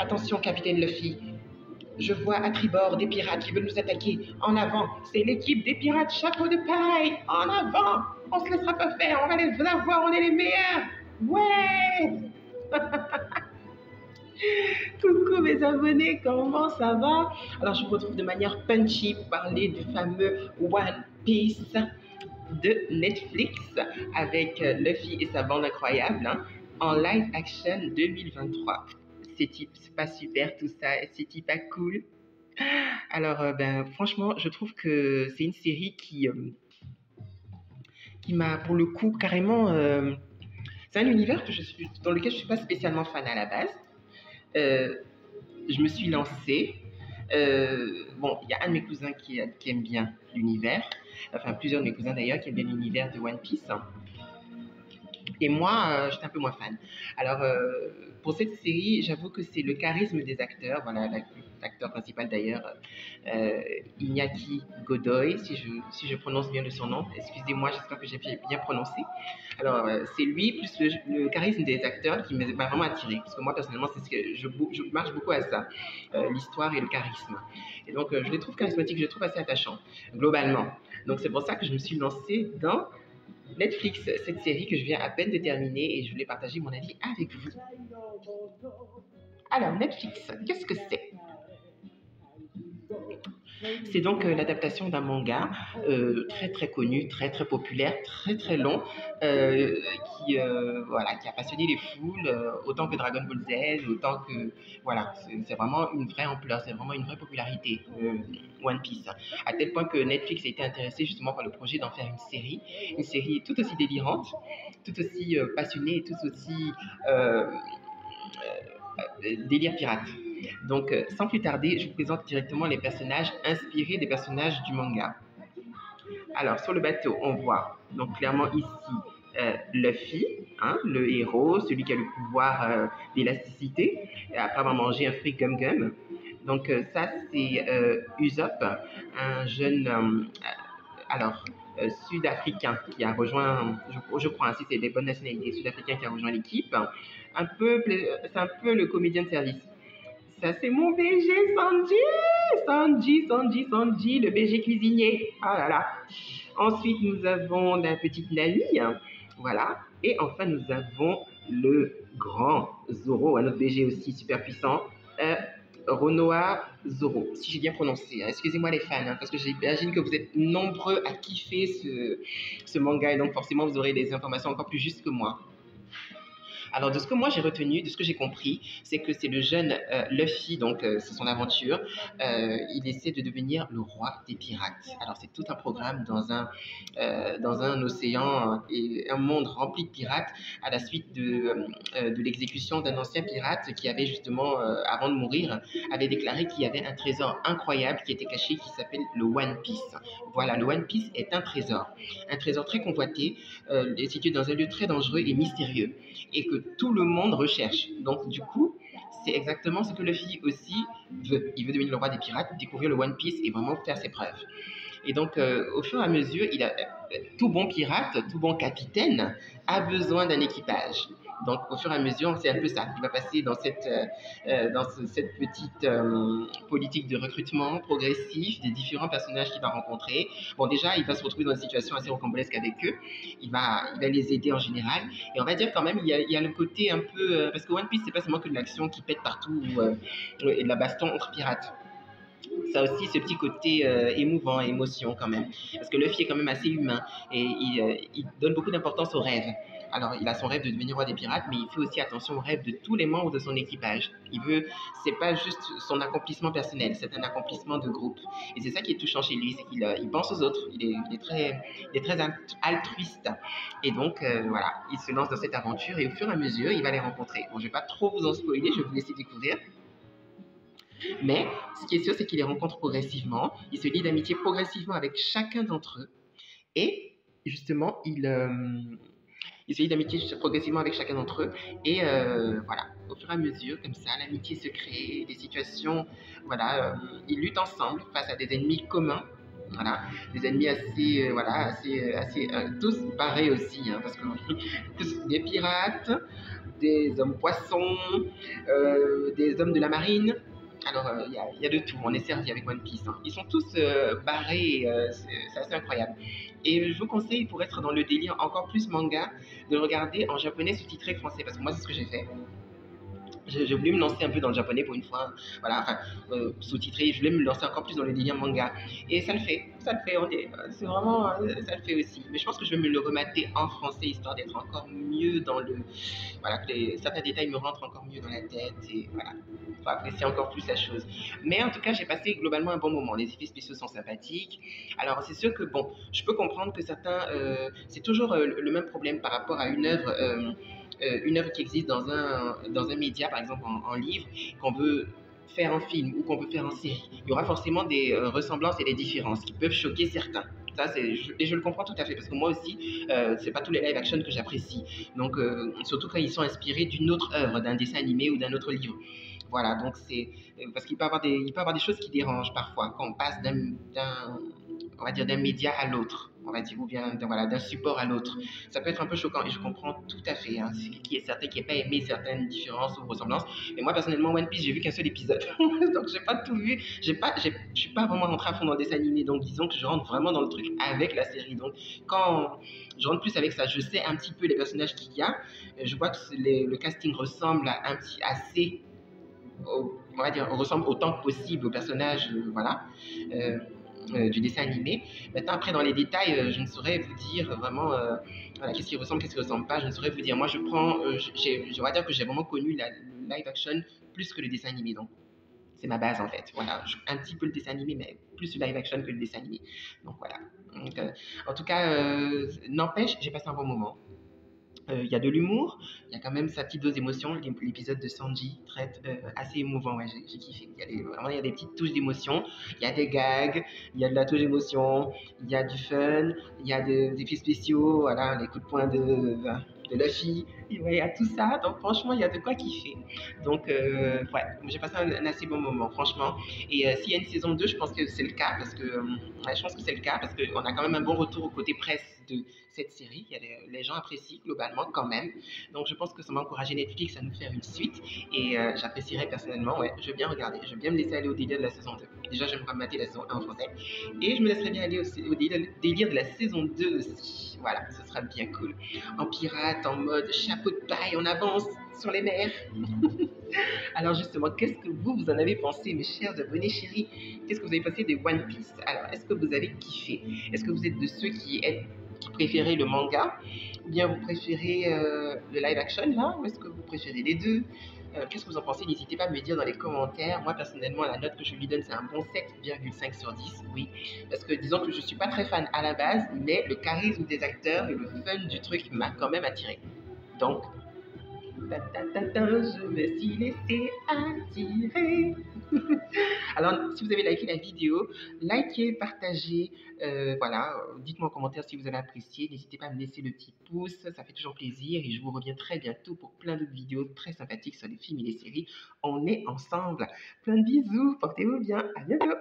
Attention, capitaine Luffy. Je vois à tribord des pirates qui veulent nous attaquer. En avant, c'est l'équipe des pirates chapeau de paille. En avant, on se laissera pas faire, on va les avoir, on est les meilleurs. Ouais. Coucou mes abonnés, comment ça va? Alors je vous retrouve de manière punchy pour parler du fameux One Piece de Netflix avec Luffy et sa bande incroyable en live action 2023. C'est pas super tout ça, c'est pas cool. Alors franchement, je trouve que c'est une série qui m'a pour le coup carrément... c'est un univers dans lequel je ne suis pas spécialement fan à la base. Je me suis lancée. Bon, il y a un de mes cousins qui aime bien l'univers, enfin plusieurs de mes cousins d'ailleurs qui aiment bien l'univers de One Piece. Et moi, j'étais un peu moins fan. Alors, pour cette série, j'avoue que c'est le charisme des acteurs. Voilà, l'acteur principal d'ailleurs, Iñaki Godoy, si je prononce bien de son nom. Excusez-moi, j'espère que j'ai bien prononcé. Alors, c'est lui plus le charisme des acteurs qui m'a vraiment attiré. Parce que moi, personnellement, c'est ce que je marche beaucoup à ça, l'histoire et le charisme. Et donc, je les trouve charismatiques, je les trouve assez attachants, globalement. Donc, c'est pour ça que je me suis lancée dans Netflix, cette série que je viens à peine de terminer et je voulais partager mon avis avec vous. Alors, Netflix, qu'est-ce que c'est? C'est donc l'adaptation d'un manga très très connu, très très populaire, très très long, qui a passionné les foules, autant que Dragon Ball Z, autant que voilà, c'est vraiment une vraie ampleur, c'est vraiment une vraie popularité One Piece, à tel point que Netflix a été intéressé justement par le projet d'en faire une série tout aussi délirante, tout aussi passionnée et tout aussi délire pirate. Donc, sans plus tarder, je vous présente directement les personnages inspirés des personnages du manga. Alors, sur le bateau, on voit donc clairement ici Luffy, le héros, celui qui a le pouvoir d'élasticité, après avoir mangé un fruit gum-gum. Donc, ça, c'est Usopp, un jeune sud-africain qui a rejoint, je crois, si c'est des bonnes nationalités, sud-africain qui a rejoint l'équipe. C'est un peu le comédien de service. Ça, c'est mon BG Sanji, le BG cuisinier. Ah là là. Ensuite, nous avons la petite Nami. Voilà. Et enfin, nous avons le grand Zoro, un autre BG aussi super puissant. Renoa Zoro, si j'ai bien prononcé. Excusez-moi les fans, parce que j'imagine que vous êtes nombreux à kiffer ce manga et donc forcément vous aurez des informations encore plus justes que moi. Alors, de ce que moi j'ai retenu, de ce que j'ai compris, c'est que c'est le jeune Luffy, donc c'est son aventure. Il essaie de devenir le roi des pirates. Alors, c'est tout un programme dans un océan et un monde rempli de pirates à la suite de l'exécution d'un ancien pirate qui avait justement, avant de mourir, avait déclaré qu'il y avait un trésor incroyable qui était caché qui s'appelle le One Piece. Voilà, le One Piece est un trésor très convoité, situé dans un lieu très dangereux et mystérieux, et que tout le monde recherche. Donc du coup, c'est exactement ce que Luffy aussi veut. Il veut devenir le roi des pirates, découvrir le One Piece et vraiment faire ses preuves. Et donc, au fur et à mesure, tout bon pirate, tout bon capitaine a besoin d'un équipage. Donc, au fur et à mesure, c'est un peu ça. Il va passer dans cette petite politique de recrutement progressif des différents personnages qu'il va rencontrer. Bon, déjà, il va se retrouver dans une situation assez rocambolesque avec eux. Il va les aider en général. Et on va dire quand même, il y a le côté un peu... parce que One Piece, c'est pas seulement que de l'action qui pète partout et de la baston entre pirates. Ça a aussi ce petit côté émouvant, émotion quand même. Parce que Luffy est quand même assez humain et il donne beaucoup d'importance aux rêves. Alors, il a son rêve de devenir roi des pirates, mais il fait aussi attention aux rêves de tous les membres de son équipage. C'est pas juste son accomplissement personnel, c'est un accomplissement de groupe. Et c'est ça qui est touchant chez lui, c'est qu'il pense aux autres. Il est très altruiste. Et donc, voilà, il se lance dans cette aventure et au fur et à mesure, il va les rencontrer. Bon, je vais pas trop vous en spoiler, je vais vous laisser découvrir. Mais ce qui est sûr, c'est qu'il les rencontre progressivement. Il se lie d'amitié progressivement avec chacun d'entre eux. Et justement, il se lie d'amitié progressivement avec chacun d'entre eux. Et voilà, au fur et à mesure, comme ça, l'amitié se crée, des situations, voilà, ils luttent ensemble face à des ennemis communs. Voilà, des ennemis assez tous pareils aussi, parce que des pirates, des hommes poissons, des hommes de la marine. Alors, il y a de tout. On est servi avec One Piece, hein. Ils sont tous barrés, c'est assez incroyable. Et je vous conseille, pour être dans le délire encore plus manga, de le regarder en japonais sous-titré français, parce que moi, c'est ce que j'ai fait. J'ai voulu me lancer un peu dans le japonais pour une fois, voilà, enfin, sous-titré, je voulais me lancer encore plus dans le délire manga. Et ça le fait, c'est vraiment, ça le fait aussi. Mais je pense que je vais me le remater en français, histoire d'être encore mieux dans le, voilà, que certains détails me rentrent encore mieux dans la tête, et voilà, pour apprécier encore plus la chose. Mais en tout cas, j'ai passé globalement un bon moment. Les effets spéciaux sont sympathiques. Alors, c'est sûr que, bon, je peux comprendre que certains, c'est toujours le même problème par rapport à une œuvre qui existe dans un média, par exemple en livre, qu'on veut faire en film ou qu'on veut faire en série. Il y aura forcément des ressemblances et des différences qui peuvent choquer certains. Ça, et je le comprends tout à fait, parce que moi aussi, c'est pas tous les live action que j'apprécie. Donc, surtout quand ils sont inspirés d'une autre œuvre, d'un dessin animé ou d'un autre livre. Voilà, donc c'est parce qu'il peut y avoir des choses qui dérangent parfois quand on passe on va dire d'un média à l'autre, on va dire, ou bien voilà, d'un support à l'autre. Ça peut être un peu choquant et je comprends tout à fait, hein, qui est certain qui n'ait pas aimé certaines différences ou ressemblances. Mais moi personnellement, One Piece, j'ai vu qu'un seul épisode, donc j'ai pas tout vu. Je suis pas vraiment rentré à fond dans le dessin animé, donc disons que je rentre vraiment dans le truc avec la série. Donc quand je rentre plus avec ça, je sais un petit peu les personnages qu'il y a. Je vois que le casting ressemble à un petit assez on va dire, ressemble autant que possible au personnage, voilà, euh, du dessin animé. Maintenant, après, dans les détails, je ne saurais vous dire vraiment voilà, qu'est-ce qui ressemble, qu'est-ce qui ne ressemble pas. Je ne saurais vous dire. Moi, je prends, je vais dire que j'ai vraiment connu le live action plus que le dessin animé. Donc, c'est ma base en fait. Voilà, un petit peu le dessin animé, mais plus le live action que le dessin animé. Donc voilà. Donc, en tout cas, n'empêche, j'ai passé un bon moment. Il y a de l'humour, il y a quand même sa petite dose d'émotion. L'épisode de Sanji traite assez émouvant, ouais, j'ai kiffé. Vraiment, il y a des petites touches d'émotion, il y a des gags, il y a de la touche d'émotion, il y a du fun, il y a des effets spéciaux, voilà, les coups de poing de Luffy, et ouais, il y a tout ça. Donc franchement, il y a de quoi kiffer. Donc ouais, j'ai passé un assez bon moment, franchement. Et s'il y a une saison 2, je pense que c'est le cas, parce que ouais, je pense que c'est le cas, parce qu'on a quand même un bon retour au côté presse de cette série. Les gens apprécient globalement quand même. Donc je pense que ça m'a encouragé Netflix à nous faire une suite. Et j'apprécierais personnellement, ouais, je vais bien regarder. Je vais bien me laisser aller au délire de la saison 2. Déjà, je vais me mater la saison 1 en français. Et je me laisserai bien aller au délire de la saison 2 aussi. Voilà, ce sera bien cool. En pirate, en mode chapeau de paille, on avance sur les mers. Alors justement, qu'est-ce que vous en avez pensé, mes chers abonnés chéris? Qu'est-ce que vous avez pensé des One Piece? Alors, est-ce que vous avez kiffé? Est-ce que vous êtes de ceux qui préférez le manga? Ou bien vous préférez le live action là? Ou est-ce que vous préférez les deux? Qu'est-ce que vous en pensez? N'hésitez pas à me le dire dans les commentaires. Moi, personnellement, la note que je lui donne, c'est un bon 7,5 sur 10. Oui. Parce que disons que je ne suis pas très fan à la base, mais le charisme des acteurs et le fun du truc m'a quand même attiré. Donc, je me suis laissé attirer. Alors, si vous avez liké la vidéo, likez, partagez, voilà, dites-moi en commentaire si vous avez apprécié, n'hésitez pas à me laisser le petit pouce, ça fait toujours plaisir et je vous reviens très bientôt pour plein d'autres vidéos très sympathiques sur les films et les séries. On est ensemble. Plein de bisous, portez-vous bien, à bientôt.